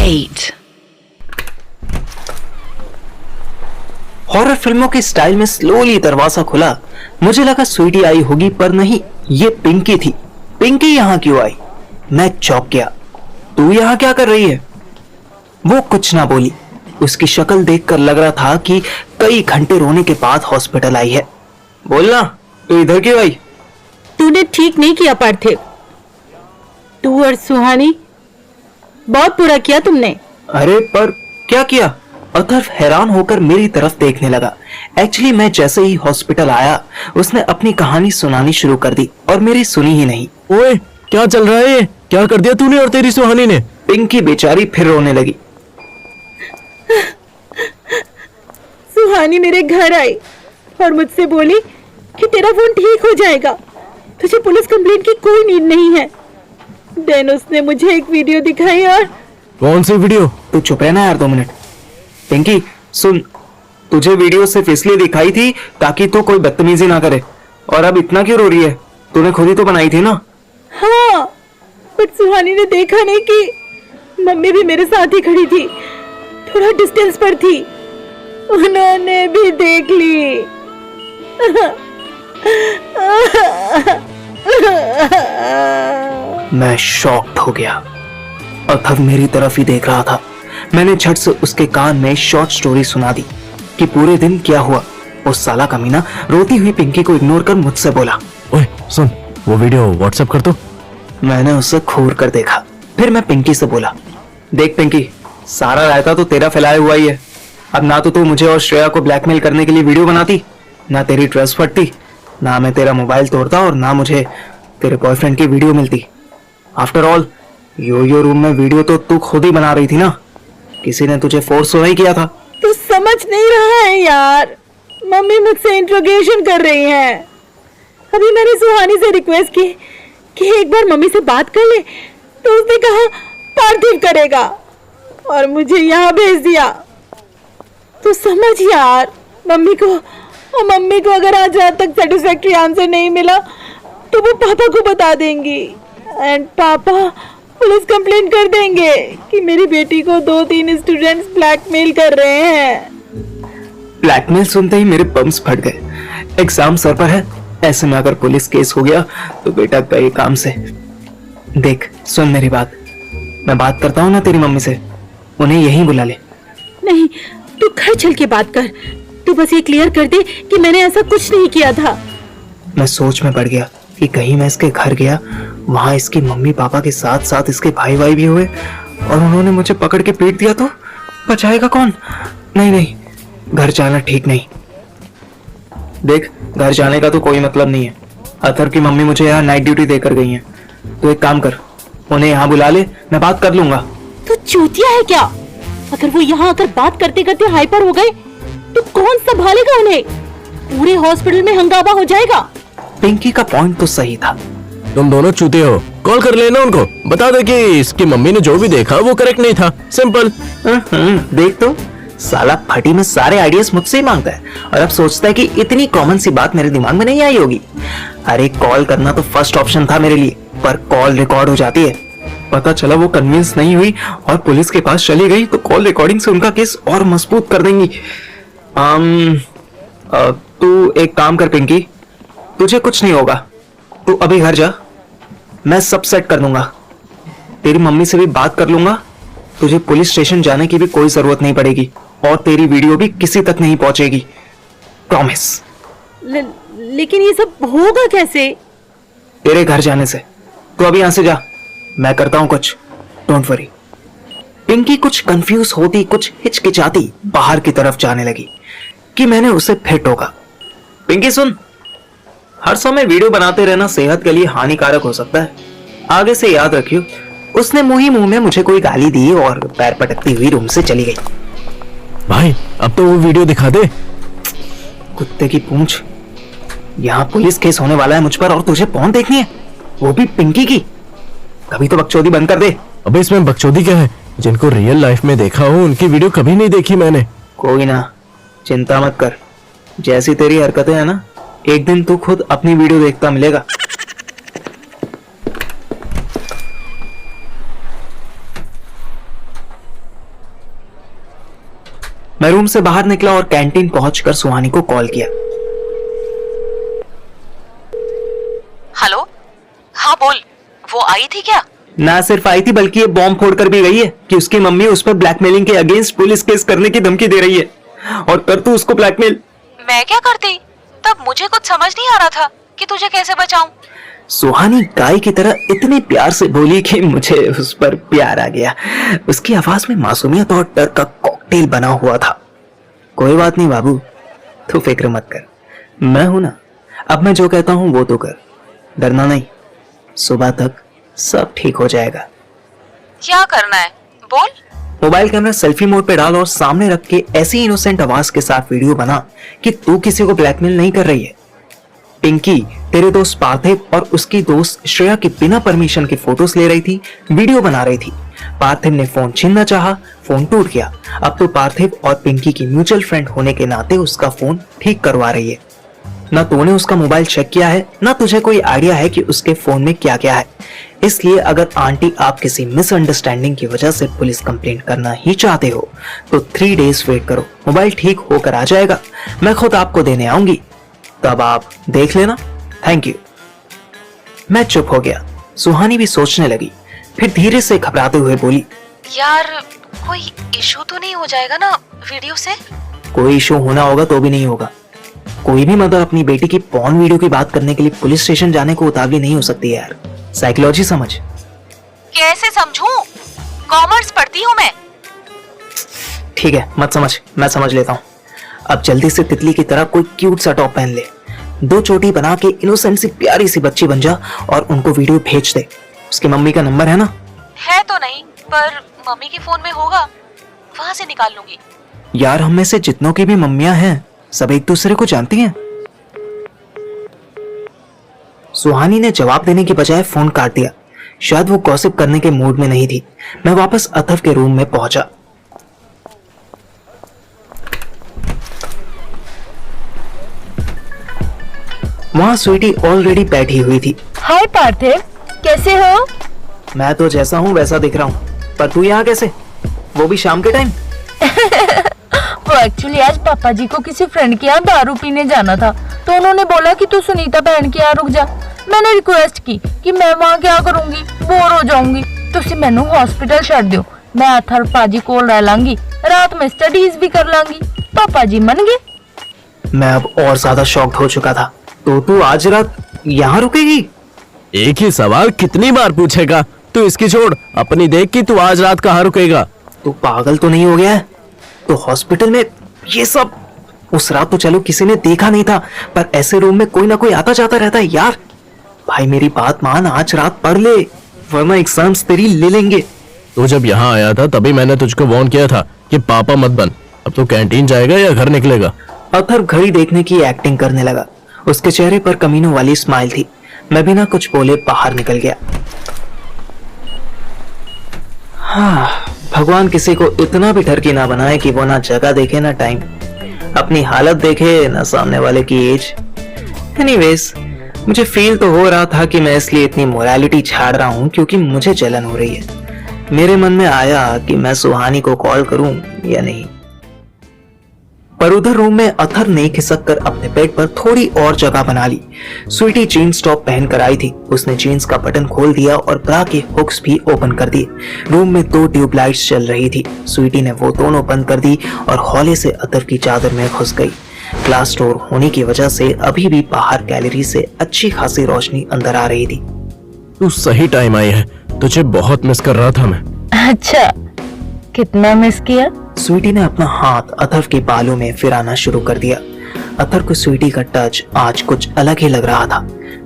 8. Horror फिल्मों के style में स्लोली दरवाजा खुला। मुझे लगा स्वीटी आई होगी, पर नहीं, ये पिंकी थी। पिंकी यहाँ क्यों आई? मैं चौंक गया। तू यहाँ क्या कर रही है? वो कुछ ना बोली। उसकी शक्ल देखकर लग रहा था कि कई घंटे रोने के बाद हॉस्पिटल आई है। बोलना, तू इधर क्यों आई? तूने ठीक नहीं किया पार्थिव। तू और सुहानी बहुत बुरा किया तुमने। अरे पर क्या किया? अथर्व हैरान होकर मेरी तरफ देखने लगा। एक्चुअली मैं जैसे ही हॉस्पिटल आया, उसने अपनी कहानी सुनानी शुरू कर दी और मेरी सुनी ही नहीं। ओए, क्या चल रहा है ये? क्या कर दिया तूने और तेरी सुहानी ने? पिंकी बेचारी फिर रोने लगी। सुहानी मेरे घर आई और मुझसे बोली कि तेरा फोन ठीक हो जाएगा, तुझे पुलिस कंप्लेंट की कोई नीड नहीं है। देन उसने मुझे एक वीडियो दिखाई। और कौन सी वीडियो? तू चुप रहना यार 2 मिनट। पिंकी सुन, तुझे वीडियो सिर्फ इसलिए दिखाई थी ताकि तू कोई बदतमीजी ना करे। और अब इतना क्यों रो रही है? तूने खुद ही तो बनाई थी ना। हाँ, बट सुहानी ने देखा नहीं कि मम्मी भी मेरे साथ ही खड़ी थी, थोड़ा डिस्टेंस पर थी। उन्होंने भी देख ली। मैं शॉक्ड हो गया। अथर्व मेरी तरफ ही देख रहा था। मैंने झट से उसके कान में शॉर्ट स्टोरी सुना दी कि पूरे दिन क्या हुआ। उस साला कमीना रोती हुई पिंकी को इग्नोर कर मुझसे बोला, ओए सुन, वो वीडियो व्हाट्सएप कर दो। मैंने उसे घूर कर देखा। फिर मैं पिंकी से बोला, देख पिंकी, सारा रायता तो तेरा फैलाया हुआ ही है। अब ना तो तू मुझे और श्रेया को ब्लैकमेल करने के लिए वीडियो बनाती, ना तेरी ड्रेस फटती, ना मैं तेरा मोबाइल तोड़ता, और ना मुझे तेरे बॉयफ्रेंड की वीडियो मिलती। आफ्टर ऑल यो रूम में वीडियो तो तू खुद ही बना रही थी ना, किसी ने तुझे फोर्स तो नहीं किया था। तू समझ नहीं रहा है यार, मम्मी मुझसे इंट्रोगेशन कर रही है। अभी मैंने सुहानी से रिक्वेस्ट की कि एक बार मम्मी से बात कर ले, तो उसने कहा पार्थिव करेगा और मुझे यहाँ भेज दिया। तो समझ यार, मम्मी को अगर आज रात तक सेटिस्फैक्टरी आंसर नहीं मिला तो वो पापा को बता देंगी एंड पापा पुलिस कंप्लेंट कर देंगे कि मेरी बेटी को 2-3 स्टूडेंट्स ब्लैकमेल कर रहे हैं। ब्लैकमेल सुनते ही मेरे बम्स फट गए। एग्जाम सर पर है, ऐसे में अगर पुलिस केस हो गया तो बेटा गए काम से। देख सुन मेरी बात, मैं बात करता हूँ ना तेरी मम्मी से, उन्हें यहीं बुला ले। नहीं, तू घर चल के बात कर। तू बस ये क्लियर कर दे कि मैंने ऐसा कुछ नहीं किया था। मैं सोच में पड़ गया कि कहीं मैं इसके घर गया, वहां इसकी मम्मी पापा के साथ साथ इसके भाई भी हुए और उन्होंने मुझे पकड़ के पीट दिया तो बचाएगा कौन? नहीं, घर जाना ठीक नहीं। देख, घर जाने का तो कोई मतलब नहीं है। अथर्व की मम्मी मुझे यहाँ नाइट ड्यूटी देकर गई है। तो एक काम कर, उन्हें यहाँ बुला ले, मैं बात कर लूंगा। तू चूतिया है क्या? अगर वो यहाँ आकर बात करते करते हाइपर हो गए तो कौन संभालेगा उन्हें? पूरे हॉस्पिटल में हंगामा हो जाएगा। पिंकी का पॉइंट तो सही था। तुम दोनों चूते हो। कॉल कर लेना उनको, बता दे कि इसकी मम्मी ने जो भी देखा वो करेक्ट नहीं था। सिंपल। देख तो, साला फटी में सारे आइडियाज मुझसे ही मांगता है और अब सोचता है कि इतनी कॉमन सी बात मेरे दिमाग में नहीं आई होगी। अरे कॉल करना तो फर्स्ट ऑप्शन था मेरे लिए, पर कॉल रिकॉर्ड हो जाती है। पता चला वो कन्विंस नहीं हुई और पुलिस के पास चली गई तो कॉल रिकॉर्डिंग से उनका केस और मजबूत कर देंगी। तू एक काम कर पिंकी, तुझे कुछ नहीं होगा, तू अभी घर जा, मैं सब सेट कर दूंगा। तेरी मम्मी से भी बात कर लूंगा, तुझे पुलिस स्टेशन जाने की भी कोई जरूरत नहीं पड़ेगी और तेरी वीडियो भी किसी तक नहीं पहुंचेगी, प्रॉमिस। लेकिन ये सब होगा कैसे? तेरे घर जाने से। तू अभी यहां से जा, मैं करता हूं कुछ, डोंट वरी। पिंकी कुछ कंफ्यूज होती, कुछ हिचकिचाती बाहर की तरफ जाने लगी कि मैंने उसे फिर टोका। पिंकी सुन, हर समय वीडियो बनाते रहना सेहत के लिए हानिकारक हो सकता है, आगे से याद रखियो। उसने मुंह में मुझे कोई गाली दी और पैर पटकती हुई रूम से चली गई। भाई अब तो वो वीडियो दिखा दे। कुत्ते की पूंछ, यहाँ पुलिस केस होने वाला है मुझ पर और तुझे पॉन देखनी है, वो भी पिंकी की। कभी तो बकचोदी बंद कर दे। अबे इसमें बकचोदी क्या है? जिनको रियल लाइफ में देखा हो उनकी वीडियो कभी नहीं देखी मैंने। कोई ना, चिंता मत कर, जैसी तेरी हरकतें है ना, एक दिन तू खुद अपनी वीडियो देखता मिलेगा। मैं रूम से बाहर निकला और कैंटीन पहुंचकर सुहानी को कॉल किया। हेलो, हाँ बोल, वो आई थी क्या? ना सिर्फ आई थी बल्कि ये बॉम्ब फोड़कर भी गई है कि उसकी मम्मी उस पर ब्लैकमेलिंग के अगेंस्ट पुलिस केस करने की धमकी दे रही है और कर तू उसको ब्लैकमेल। मैं क्या करती? तब मुझे कुछ समझ नहीं आ रहा था कि तुझे कैसे बचाऊं। सुहानी गाय की तरह इतने प्यार से बोली कि मुझे उस पर प्यार आ गया। उसकी आवाज में मासूमियत और डर का कॉकटेल बना हुआ था। कोई बात नहीं बाबू, तू फिक्र मत कर, मैं हूं ना। अब मैं जो कहता हूं वो तो कर, डरना नहीं। सुबह तक सब ठीक हो जाएगा। क्या करना है बोल। मोबाइल कैमरा सेल्फी मोड पे डाल और सामने रख के ऐसी इनोसेंट आवाज के साथ वीडियो बना कि तू किसी को ब्लैकमेल नहीं कर रही है। पिंकी तेरे दोस्त पार्थिव और उसकी दोस्त श्रेया की बिना परमिशन की फोटोज ले रही थी, वीडियो बना रही थी। पार्थिव ने फोन छीनना चाहा, फोन टूट गया। अब तो पार्थिव और पिंकी की म्यूचुअल फ्रेंड होने के नाते उसका फोन ठीक करवा रही है। ना तूने उसका मोबाइल चेक किया है, ना तुझे कोई आइडिया है कि उसके फोन में क्या क्या है। इसलिए अगर आंटी आप किसी मिसअंडरस्टैंडिंग की वजह से पुलिस कंप्लेंट करना ही चाहते हो तो 3 डेज वेट करो, मोबाइल ठीक होकर आ जाएगा। मैं खुद आपको देने आऊंगी, तब आप देख लेना। Thank you. मैं चुप हो गया। सुहानी भी सोचने लगी, फिर धीरे से घबराते हुए बोली, यार कोई इशू तो नहीं हो जाएगा ना वीडियो से? कोई इशू होना होगा तो भी नहीं होगा। कोई भी मदर अपनी बेटी की पॉर्न वीडियो की बात करने के लिए पुलिस स्टेशन जाने को उतावली नहीं हो सकती है यार। साइकोलॉजी समझ। कैसे समझूं? कॉमर्स पढ़ती हूँ मैं। ठीक है मत समझ, मैं समझ लेता हूँ। अब जल्दी से तितली की तरह कोई क्यूट सा टॉप पहन ले, 2 चोटी बना के इनोसेंट सी प्यारी सी बच्ची बन जा और उनको वीडियो भेज दे। उसकी मम्मी का नंबर है ना? है तो नहीं, पर मम्मी के फोन में होगा, वहां से निकाल लूंगी। यार हम में से जितनों की भी मम्मियां हैं सब एक दूसरे को जानती हैं। सुहानी ने जवाब देने की बजाय फोन काट दिया। शायद वो गॉसिप करने के मूड में नहीं थी। मैं वापस अथर्व के रूम में पहुंचा। वहां स्वीटी ऑलरेडी बैठी हुई थी। हाय पार्थिव, कैसे हो? मैं तो जैसा हूं वैसा दिख रहा हूं, पर तू यहाँ कैसे, वो भी शाम के टाइम? वो एक्चुअली आज पापा जी को किसी फ्रेंड के यहाँ दारू पीने जाना था, तो उन्होंने बोला कि तू सुनीता बहन के यहाँ रुक जा। मैंने रिक्वेस्ट की कि मैं वहाँ क्या करूँगी, बोर हो जाऊंगी, तुसी मैनू हॉस्पिटल छड़ दो, मैं अथर्व पाजी को रह लांगी, रात में स्टडीज भी कर लांगी। पापा जी मन गए। मैं अब और ज्यादा शॉक्ड हो चुका था। तो तू आज रात यहाँ रुकेगी? एक ही सवाल कितनी बार पूछेगा? तू इसकी छोड़, अपनी देख कि तू आज रात कहाँ रुकेगा। तू पागल तो नहीं हो गया है? तो हॉस्पिटल में ये सब, उस रात तो चलो किसी ने देखा नहीं था, पर ऐसे रूम में कोई ना कोई आता जाता रहता है यार। भाई मेरी बात मान, आज रात पढ़ ले वरना एग्जाम्स तेरी ले लेंगे। तू जब यहाँ आया था तभी मैंने तुझको वार्न किया था कि पापा मत बन। अब तू कैंटीन जाएगा या घर निकलेगा? अथर्व घड़ी देखने की एक्टिंग करने लगा। उसके चेहरे पर कमीनों वाली स्माइल थी। मैं बिना कुछ बोले बाहर निकल गया। हाँ, भगवान किसी को इतना भी ठरकी ना बनाए कि वो ना जगह देखे ना टाइम, अपनी हालत देखे ना सामने वाले की एज। एनीवेज, मुझे फील तो हो रहा था कि मैं इसलिए इतनी मोरालिटी झाड़ रहा हूं क्योंकि मुझे जलन हो रही है। मेरे मन में आया कि मैं सुहानी को कॉल करूं या नहीं, पर उधर रूम में अथर्व ने खिसक कर अपने बेड पर थोड़ी और जगह बना ली। स्वीटी जीन्स टॉप पहनकर आई थी। उसने जीन्स का बटन खोल दिया और ब्रा के हुक्स भी ओपन कर दिए। रूम में 2 ट्यूबलाइट्स चल रही थी। स्वीटी ने वो दोनों बंद कर दी और हौले से अथर्व की चादर में घुस गई। ग्लास डोर होने की वजह से अभी भी बाहर गैलरी से अच्छी खासी रोशनी अंदर आ रही थी। तू सही टाइम आई है, तुझे बहुत मिस कर रहा था मैं। अच्छा, कितना मिस किया? स्वीटी ने अपना हाथ अथर्व के बालों में फिराना शुरू कर दिया। अथर्व को स्वीटी का टच आज कुछ अलग ही लग रहा था।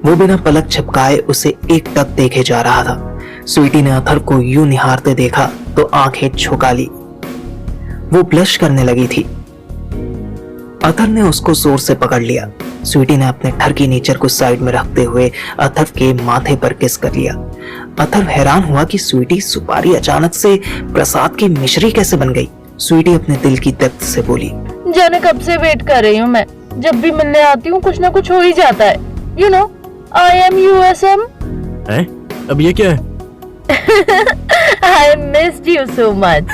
वो बिना पलक झपकाए उसे एकटक देखे जा रहा था। स्वीटी ने अथर्व को यूं निहारते देखा तो आंखें झुका ली। वो ब्लश करने लगी थी। अथर्व ने उसको जोर से पकड़ लिया। स्वीटी ने अपने ठरकी नेचर को साइड में रखते हुए अथर्व के माथे पर किस कर लिया। अथर्व हैरान हुआ कि स्वीटी सुपारी अचानक से प्रसाद की मिश्री कैसे बन गई। स्वीटी अपने दिल की दर्द से बोली, जाने कब से वेट कर रही हूँ मैं। जब भी मिलने आती हूँ कुछ ना कुछ हो ही जाता है। You know, I am USM। अब ये क्या है? I missed you so much.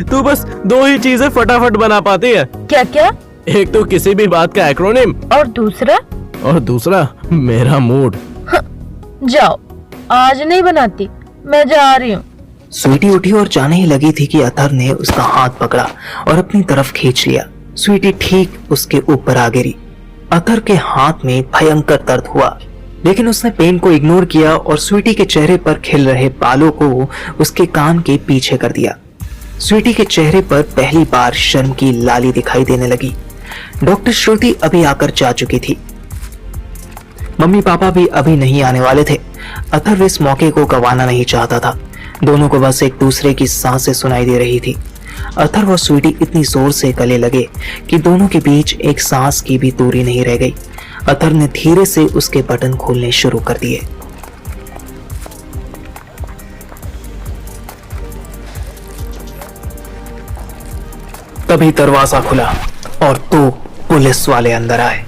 तू बस 2 ही चीजें फटाफट बना पाती है। क्या क्या? एक तो किसी भी बात का एक्रोनिम, और दूसरा? और दूसरा मेरा मूड। जाओ, आज नहीं बनाती, मैं जा रही हूँ। स्वीटी उठी और जाने ही लगी थी कि अथर ने उसका हाथ पकड़ा और अपनी तरफ खींच लिया। स्वीटी ठीक उसके ऊपर आ गिरी। अथर के हाथ में भयंकर दर्द हुआ, लेकिन उसने पेन को इग्नोर किया और स्वीटी के चेहरे पर खिल रहे बालों को उसके कान के पीछे कर दिया। स्वीटी के चेहरे पर पहली बार शर्म की लाली दिखाई देने लगी। डॉक्टर श्रुति अभी आकर जा चुकी थी। मम्मी पापा भी अभी नहीं आने वाले थे। अथर इस मौके को गंवाना नहीं चाहता था। दोनों को बस एक दूसरे की सांसें सुनाई दे रही थी। अथर और स्वीटी इतनी जोर से गले लगे कि दोनों के बीच एक सांस की भी दूरी नहीं रह गई। अथर ने धीरे से उसके बटन खोलने शुरू कर दिए। तभी दरवाजा खुला और 2 पुलिस वाले अंदर आए।